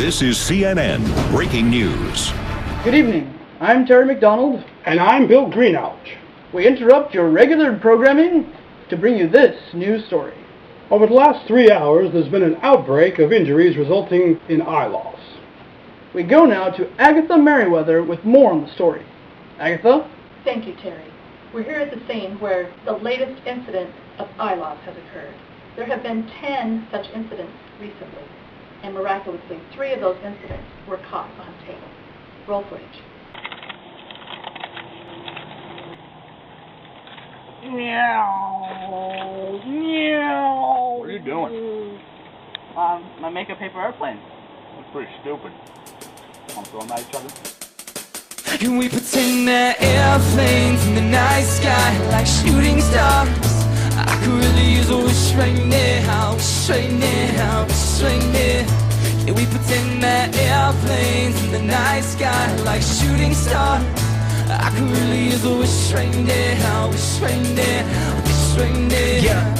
This is CNN Breaking News. Good evening. I'm Terry McDonald. And I'm Bill Greenout. We interrupt your regular programming to bring you this news story. Over the last 3 hours, there's been an outbreak of injuries resulting in eye loss. We go now to Agatha Merriweather with more on the story. Agatha? Thank you, Terry. We're here at the scene where the latest incident of eye loss has occurred. There have been 10 such incidents recently, and miraculously, 3 of those incidents were caught on tape. Roll footage. Meow. Meow. What are you doing? I make a paper airplane. That's pretty stupid. Want to throw them at each other? Can we pretend that airplanes in the night sky like shooting stars? I could really use a wish right now, wish right now, wish right now. Can we pretend that airplanes in the night sky like shooting stars? I could really use a wish right now, wish right now, wish right now. Yeah.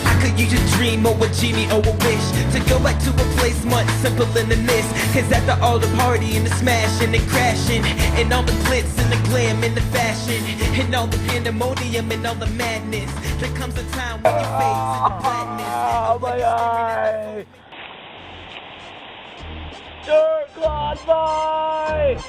I could use a dream or a genie or a wish to go back to a place much simpler than this. Cause after all the party and the smashing and crashing, and all the glitz and the glam and the fashion, and all the pandemonium and all the madness, there comes a time when you face the blackness. Oh my eye! Dark Lord Boy!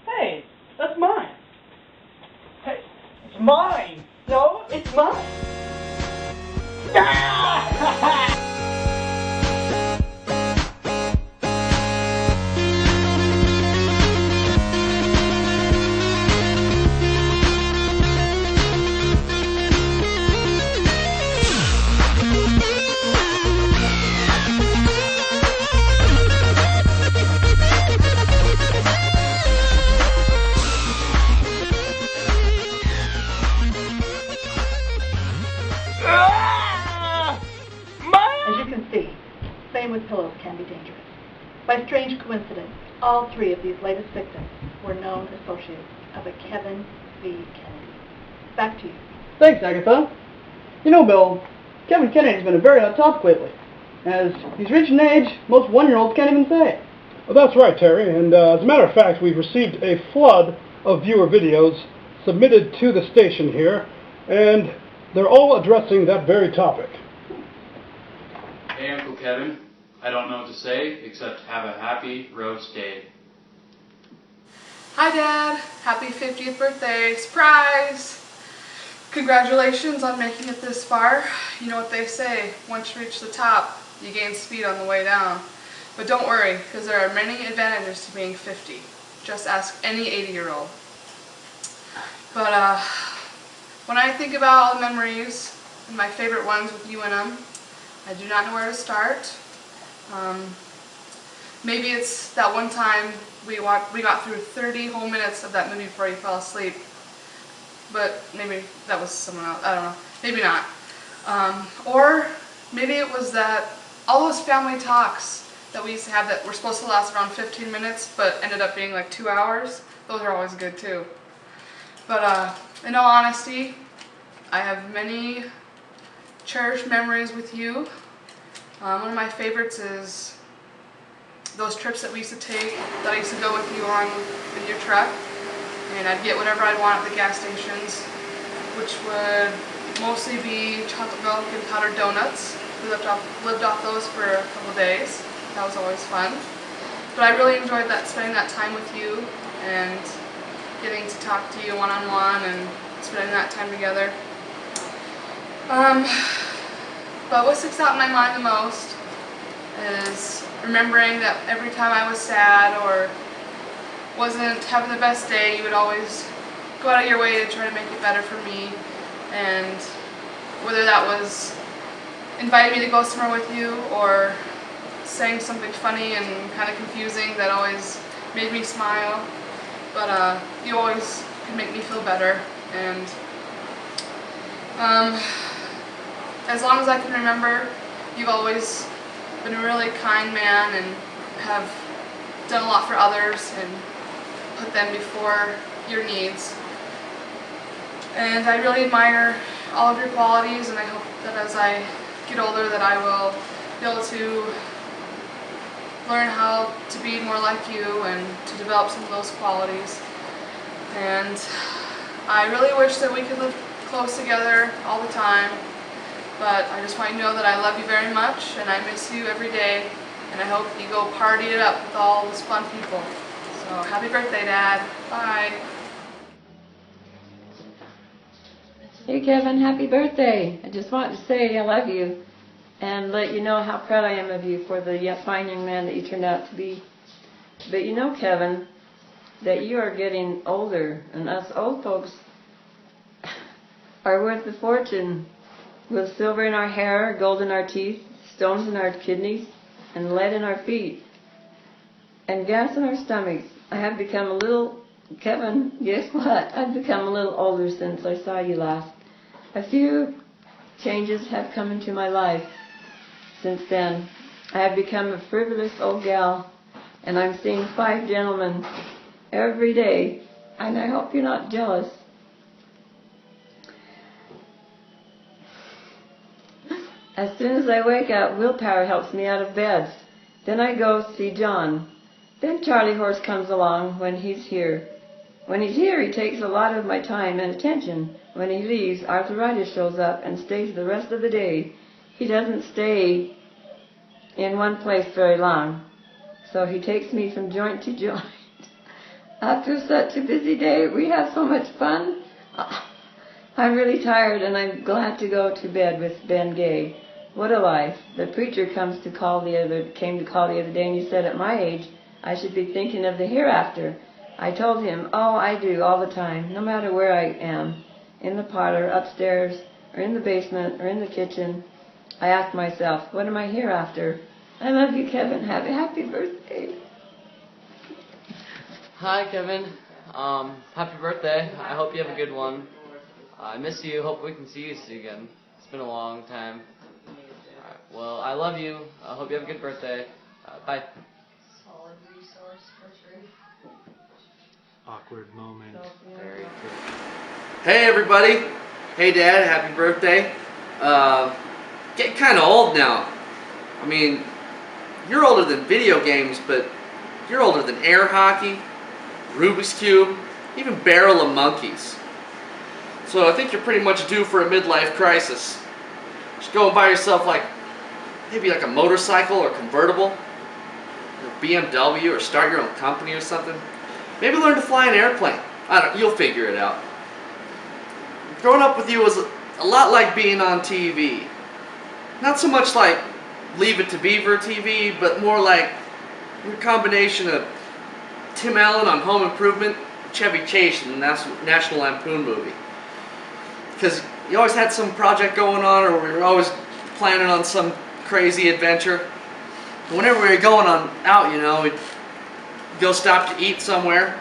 Hey, that's mine. Hey, it's mine! No, it's mine. As you can see, playing with pillows can be dangerous. By strange coincidence, all 3 of these latest victims were known associates of a Kevin V. Kennedy. Back to you. Thanks, Agatha. You know, Bill, Kevin Kennedy's been a very hot topic lately. As he's reaching an age most 1-year-olds can't even say. Well, that's right, Terry. And as a matter of fact, we've received a flood of viewer videos submitted to the station here, and they're all addressing that very topic. Hey, Uncle Kevin. I don't know what to say except have a happy roast day. Hi Dad, happy 50th birthday, surprise! Congratulations on making it this far. You know what they say, once you reach the top, you gain speed on the way down. But don't worry, because there are many advantages to being 50. Just ask any 80-year-old. But when I think about all the memories, and my favorite ones with you in them, I do not know where to start. Maybe it's that one time we got through 30 whole minutes of that movie before you fell asleep. But maybe that was someone else. I don't know. Maybe not. Or maybe it was that all those family talks that we used to have that were supposed to last around 15 minutes but ended up being like 2 hours. Those are always good too. But in all honesty, I have many cherished memories with you. One of my favorites is those trips that we used to take, that I used to go with you on in your truck, and I'd get whatever I'd want at the gas stations, which would mostly be chocolate milk and powdered donuts. We lived off those for a couple of days. That was always fun. But I really enjoyed spending that time with you and getting to talk to you one-on-one and spending that time together. But what sticks out in my mind the most is remembering that every time I was sad or wasn't having the best day, you would always go out of your way to try to make it better for me. And whether that was invited me to go somewhere with you, or saying something funny and kind of confusing that always made me smile. But you always can make me feel better, and as long as I can remember, you've always been a really kind man and have done a lot for others and put them before your needs. And I really admire all of your qualities, and I hope that as I get older that I will be able to learn how to be more like you and to develop some of those qualities. And I really wish that we could live close together all the time, but I just want you to know that I love you very much and I miss you every day, and I hope you go party it up with all those fun people. So happy birthday, Dad. Bye. Hey Kevin, happy birthday. I just wanted to say I love you and let you know how proud I am of you for the fine young man that you turned out to be. But you know, Kevin, that you are getting older, and us old folks are worth a fortune, with silver in our hair, gold in our teeth, stones in our kidneys, and lead in our feet, and gas in our stomachs. I have become a little, Kevin, guess what? I've become a little older since I saw you last. A few changes have come into my life since then. I have become a frivolous old gal, and I'm seeing 5 gentlemen every day, and I hope you're not jealous. As soon as I wake up, willpower helps me out of bed. Then I go see John. Then Charlie Horse comes along when he's here. When he's here, he takes a lot of my time and attention. When he leaves, arthritis shows up and stays the rest of the day. He doesn't stay in one place very long, so he takes me from joint to joint. After such a busy day, we have so much fun. I'm really tired, and I'm glad to go to bed with Ben Gay. What a life. The preacher came to call the other day, and he said at my age, I should be thinking of the hereafter. I told him, oh, I do all the time, no matter where I am, in the parlor, upstairs, or in the basement, or in the kitchen. I ask myself, what am I hereafter? I love you, Kevin. Have a happy birthday. Hi, Kevin. Happy birthday. I hope you have a good one. I miss you. Hope we can see you soon again. It's been a long time. Alright, well, I love you. I hope you have a good birthday. Bye. Awkward moment. Very true. Hey everybody. Hey Dad, happy birthday. Getting kind of old now. I mean, you're older than video games, but you're older than air hockey, Rubik's Cube, even Barrel of Monkeys. So I think you're pretty much due for a midlife crisis. Just go and buy yourself maybe a motorcycle or convertible, or BMW, or start your own company or something. Maybe learn to fly an airplane. You'll figure it out. Growing up with you was a lot like being on TV. Not so much like Leave It to Beaver TV, but more like a combination of Tim Allen on Home Improvement, Chevy Chase in the National Lampoon movie. Because you always had some project going on, or we were always planning on some crazy adventure. And whenever we were going out, we'd go stop to eat somewhere.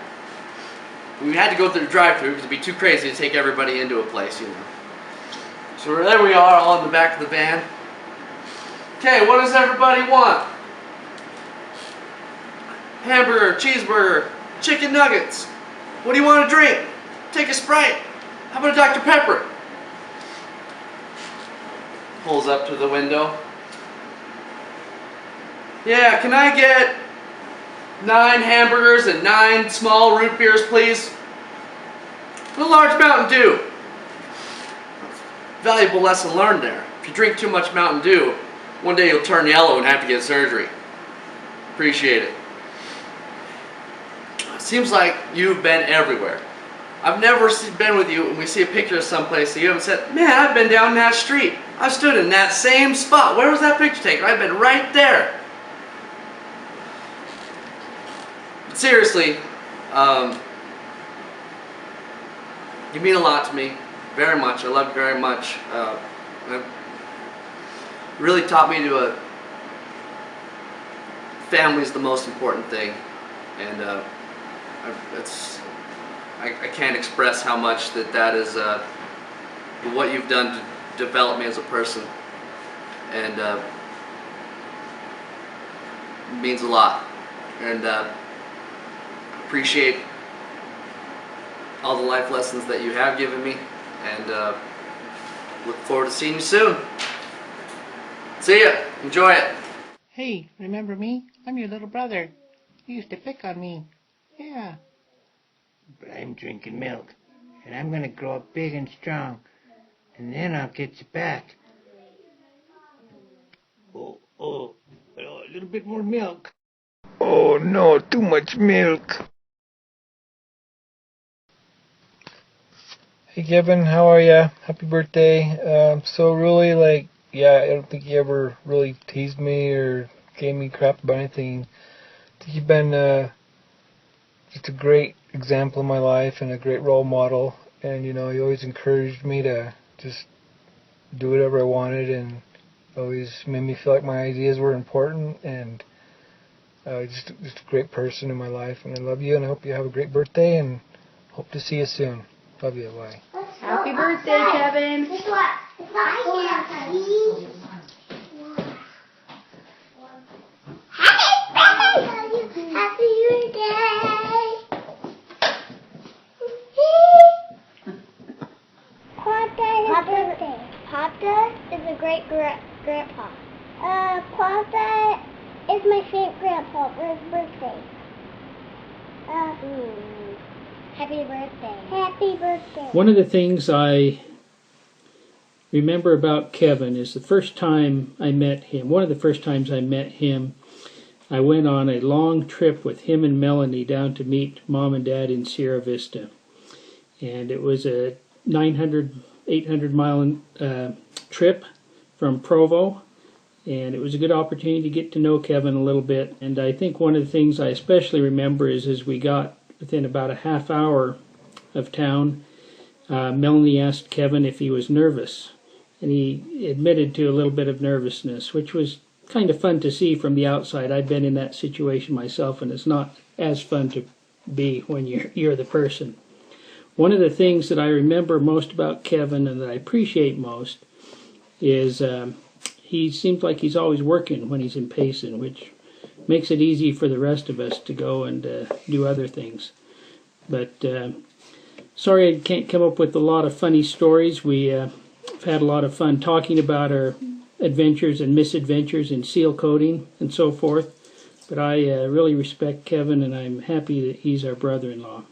We had to go through the drive-thru because it'd be too crazy to take everybody into a place, So there we are, all in the back of the van. Okay, what does everybody want? Hamburger, cheeseburger, chicken nuggets. What do you want to drink? Take a Sprite. How about a Dr. Pepper? Pulls up to the window. Yeah, can I get 9 hamburgers and 9 small root beers, please? And a large Mountain Dew. Valuable lesson learned there. If you drink too much Mountain Dew, one day you'll turn yellow and have to get surgery. Appreciate it. Seems like you've been everywhere. I've never been with you and we see a picture of someplace that you haven't said, man, I've been down that street. I stood in that same spot. Where was that picture taken? I've been right there. But seriously, you mean a lot to me. Very much. I love you very much. really taught me to family's the most important thing, and I can't express how much that is what you've done to develop me as a person, and it means a lot, and appreciate all the life lessons that you have given me, and look forward to seeing you soon. See ya. Enjoy it. Hey, remember me? I'm your little brother. You used to pick on me. Yeah. But I'm drinking milk, and I'm gonna grow up big and strong, and then I'll get you back. Oh, a little bit more milk. Oh no, too much milk. Hey Kevin, how are ya? Happy birthday. So really, like, yeah, I don't think you ever really teased me or gave me crap about anything. I think you've been just a great example in my life and a great role model. And, you know, you always encouraged me to just do whatever I wanted, and always made me feel like my ideas were important, and just a great person in my life. And I love you, and I hope you have a great birthday, and hope to see you soon. Love you. Bye. Happy birthday, Kevin. Guess what? It's not here. Happy birthday! Papa is a great grandpa. Papa is my favorite grandpa for his birthday. Happy birthday. Happy birthday. One of the things I remember about Kevin is the first time I met him, one of the first times I met him, I went on a long trip with him and Melanie down to meet Mom and Dad in Sierra Vista. And it was a 800 mile trip from Provo. And it was a good opportunity to get to know Kevin a little bit. And I think one of the things I especially remember is as we got within about a half hour of town, Melanie asked Kevin if he was nervous. And he admitted to a little bit of nervousness, which was kind of fun to see from the outside. I've been in that situation myself, and it's not as fun to be when you're the person. One of the things that I remember most about Kevin and that I appreciate most is he seems like he's always working when he's in Payson, which makes it easy for the rest of us to go and do other things. But sorry I can't come up with a lot of funny stories. We've had a lot of fun talking about our adventures and misadventures in seal coating and so forth. But I really respect Kevin, and I'm happy that he's our brother-in-law.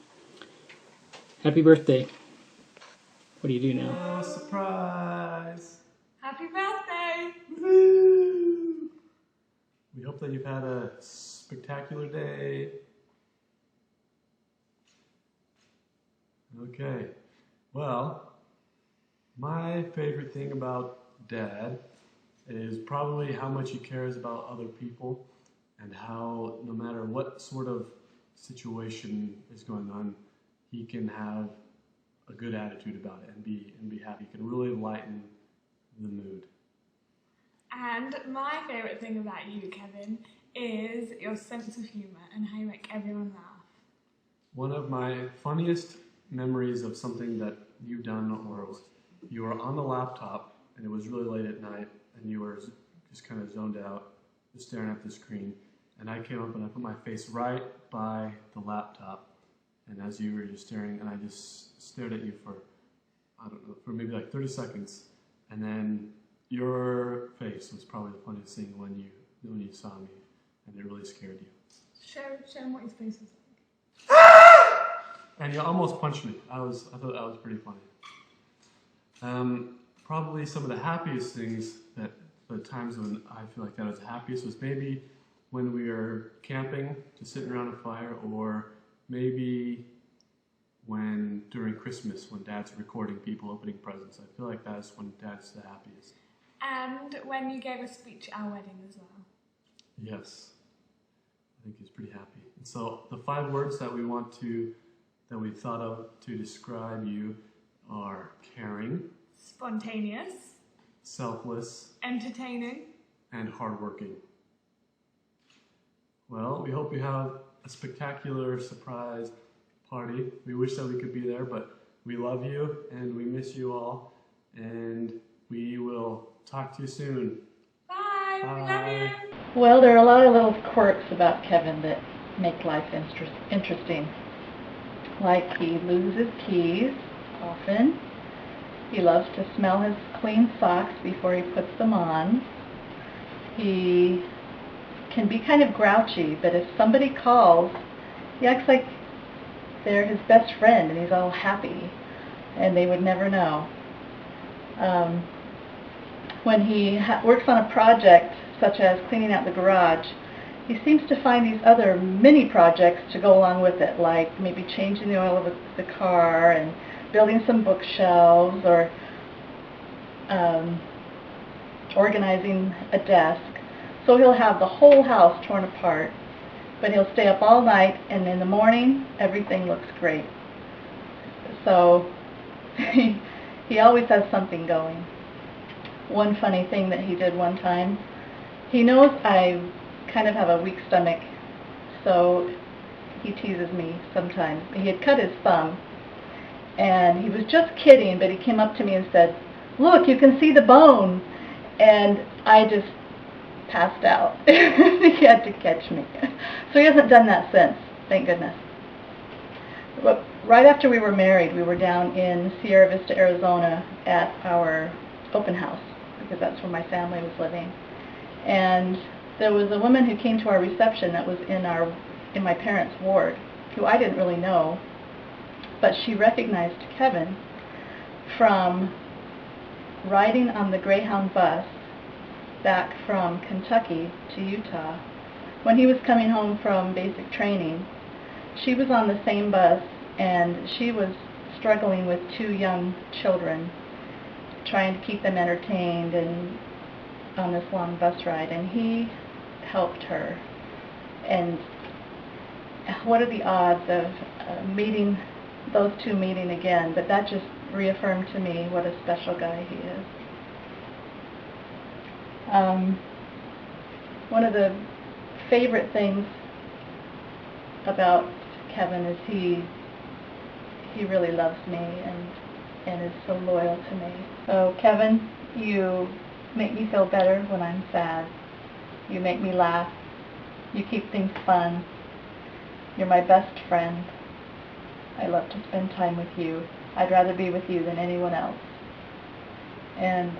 Happy birthday. What do you do now? Oh, surprise! Happy birthday! Woo! We hope that you've had a spectacular day. Okay, well, my favorite thing about Dad is probably how much he cares about other people, and how no matter what sort of situation is going on, he can have a good attitude about it and be happy. He can really lighten the mood. And my favourite thing about you, Kevin, is your sense of humour and how you make everyone laugh. One of my funniest memories of something that you've done was you were on the laptop and it was really late at night and you were just kind of zoned out, just staring at the screen, and I came up and I put my face right by the laptop, and as you were just staring, and I just stared at you for, I don't know, for maybe like 30 seconds, and then your face was probably the funniest thing when you saw me, and it really scared you. Show him what his face is like. And you almost punched me. I thought that was pretty funny. Probably some of the happiest things, that the times when I feel like that was happiest, was maybe when we were camping, just sitting around a fire, or maybe during Christmas when Dad's recording people opening presents. I feel like that's when Dad's the happiest. And when you gave a speech at our wedding as well. Yes, I think he's pretty happy. And so the 5 words that we thought of to describe you are caring, spontaneous, selfless, entertaining, and hardworking. Well, we hope you have a spectacular surprise party. We wish that we could be there, but we love you and we miss you all, and we will talk to you soon. Bye. We love you. Well, there are a lot of little quirks about Kevin that make life interesting. Like he loses keys often. He loves to smell his clean socks before he puts them on. He can be kind of grouchy, but if somebody calls, he acts like they're his best friend and he's all happy and they would never know. When he works on a project such as cleaning out the garage, he seems to find these other mini projects to go along with it, like maybe changing the oil of the car and building some bookshelves or organizing a desk. So he'll have the whole house torn apart, but he'll stay up all night, and in the morning everything looks great. So he always has something going. One funny thing that he did one time, he knows I kind of have a weak stomach, so he teases me sometimes. He had cut his thumb, and he was just kidding, but he came up to me and said, "Look, you can see the bone," and I just passed out. He had to catch me. So he hasn't done that since, thank goodness. But right after we were married, we were down in Sierra Vista, Arizona at our open house, because that's where my family was living. And there was a woman who came to our reception that was in my parents' ward, who I didn't really know, but she recognized Kevin from riding on the Greyhound bus back from Kentucky to Utah. When he was coming home from basic training, she was on the same bus, and she was struggling with 2 young children, trying to keep them entertained and on this long bus ride, and he helped her. And what are the odds of meeting those 2 meeting again? But that just reaffirmed to me what a special guy he is. One of the favorite things about Kevin is he really loves me and is so loyal to me. So Kevin, you make me feel better when I'm sad. You make me laugh. You keep things fun. You're my best friend. I love to spend time with you. I'd rather be with you than anyone else. And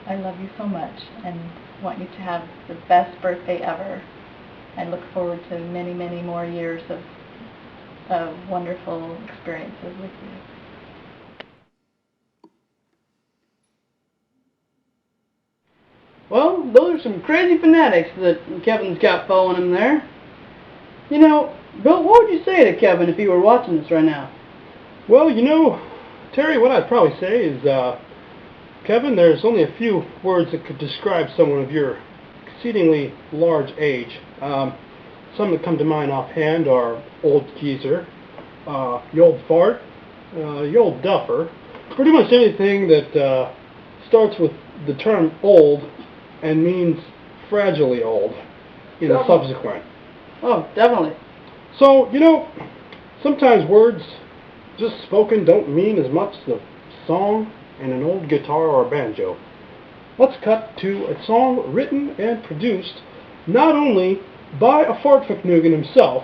I love you so much and want you to have the best birthday ever. I look forward to many, many more years of wonderful experiences with you. Well, those are some crazy fanatics that Kevin's got following him there. You know, Bill, what would you say to Kevin if he were watching this right now? Well, you know, Terry, what I'd probably say is, Kevin, there's only a few words that could describe someone of your exceedingly large age. Some that come to mind offhand are old geezer, you old fart, you old duffer. Pretty much anything that starts with the term old and means fragilely old in the subsequent. Oh, definitely. So, you know, sometimes words just spoken don't mean as much as a song and an old guitar or a banjo. Let's cut to a song written and produced not only by a Fartfaknugan himself,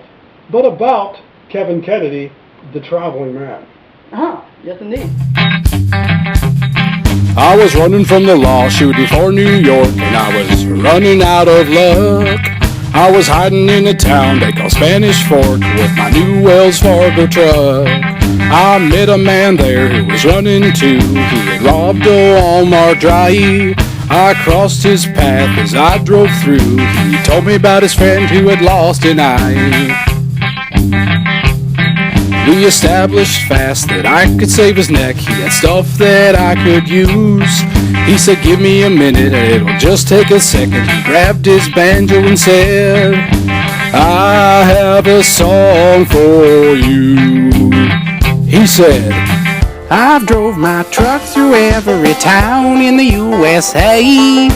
but about Kevin Kennedy, the traveling man. Ah, yes indeed. I was running from the law, shooting for New York, and I was running out of luck. I was hiding in a town they call Spanish Fork with my new Wells Fargo truck. I met a man there who was running too. He had robbed a Walmart drive. I crossed his path as I drove through. He told me about his friend who had lost an eye. We established fast that I could save his neck. He had stuff that I could use. He said, give me a minute, it'll just take a second. He grabbed his banjo and said, I have a song for you. He said, I've drove my truck through every town in the USA.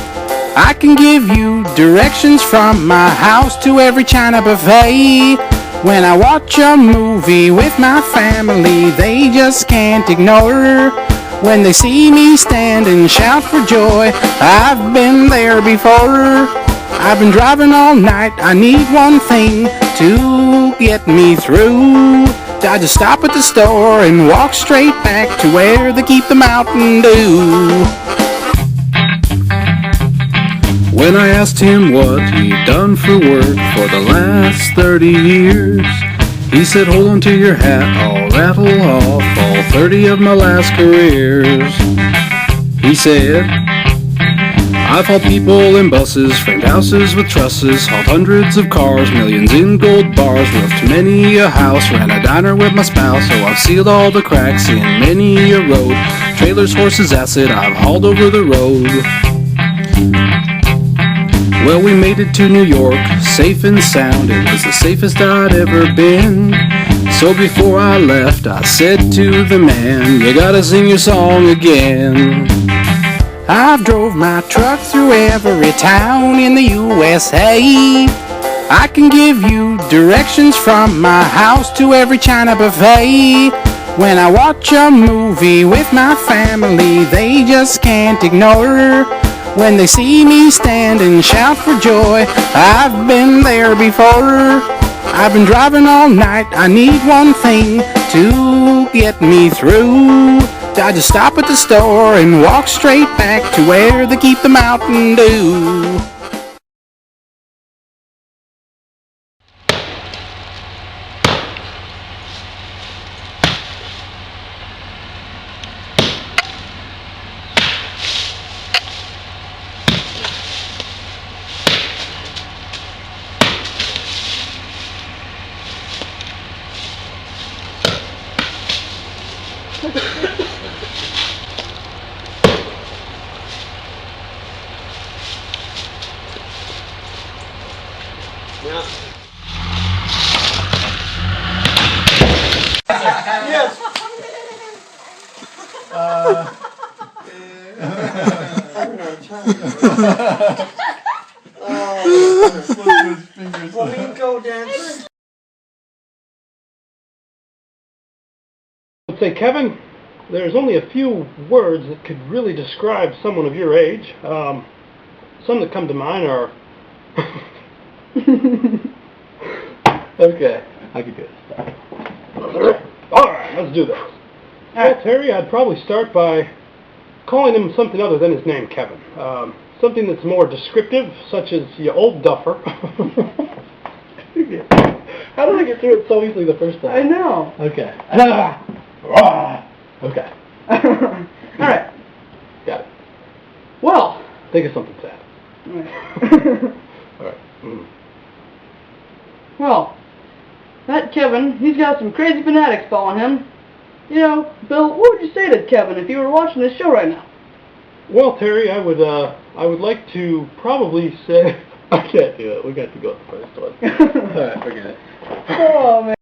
I can give you directions from my house to every China buffet. When I watch a movie with my family, they just can't ignore. When they see me stand and shout for joy, I've been there before. I've been driving all night, I need one thing to get me through. I just stop at the store and walk straight back to where they keep the Mountain Dew. When I asked him what he'd done for work for the last 30 years, he said, hold on to your hat, I'll rattle off all 30 of my last careers. He said, I've hauled people in buses, framed houses with trusses, hauled hundreds of cars, millions in gold bars, roofed many a house, ran a diner with my spouse, so I've sealed all the cracks in many a road. Trailers, horses, acid, I've hauled over the road. Well, we made it to New York, safe and sound, it was the safest I'd ever been. So before I left, I said to the man, you gotta sing your song again. I've drove my truck through every town in the USA. I can give you directions from my house to every China buffet. When I watch a movie with my family, they just can't ignore. When they see me stand and shout for joy, I've been there before. I've been driving all night, I need one thing to get me through. I just stop at the store and walk straight back to where they keep the Mountain Dew. Yes. Flamenco dancer. I'd say, Kevin, there's only a few words that could really describe someone of your age. Some that come to mind are... Okay, I can do this. Alright, let's do this. Well, Terry, I'd probably start by calling him something other than his name, Kevin. Something that's more descriptive, such as you old duffer. How did I get through it so easily the first time? I know. Okay. Okay. Alright. Got it. Well. Think of something sad. Alright. Well, that Kevin, he's got some crazy fanatics following him. You know, Bill, what would you say to Kevin if you were watching this show right now? Well, Terry, I would like to probably say... I can't do it. We got to go with the first one. Alright, forget it. Oh, man.